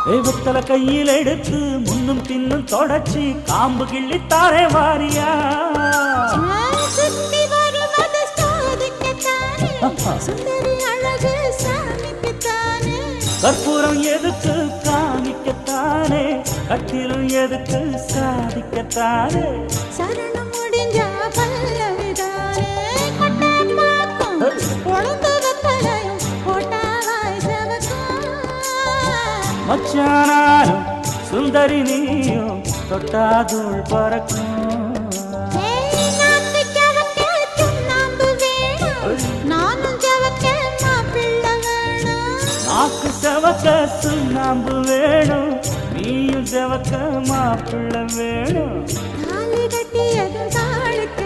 தெய்வத்தல கையில் எடுத்து முன்னும் பின்னும் தொடச்சி காம்பு கிள்ளித்தாரே வாரியா சுத்தி வருவது சாதிக்கத்தானே சுந்தரி அழகு சாமிக்குத்தானே கற்பூரம் எதுக்கு காமிக்கத்தானே கட்டிலும் எதுக்கு சாதிக்கத்தானே சரணம் முடிஞ்சா பல்லவிதானே கொட்டாப்பாக்கும் பொழுது வத்தலையும் போட்டாவாய் செவக்கும் மச்சானாரும் சுந்தரி நீயும் தொட்டாதூள் பறக்கும் நாக்கு செவக்க சுண்ணாம்பு வேணும் நீயும் செவக்க மாப்பிள்ள வேணும் தாலி கட்டியதும் தாளுக்கு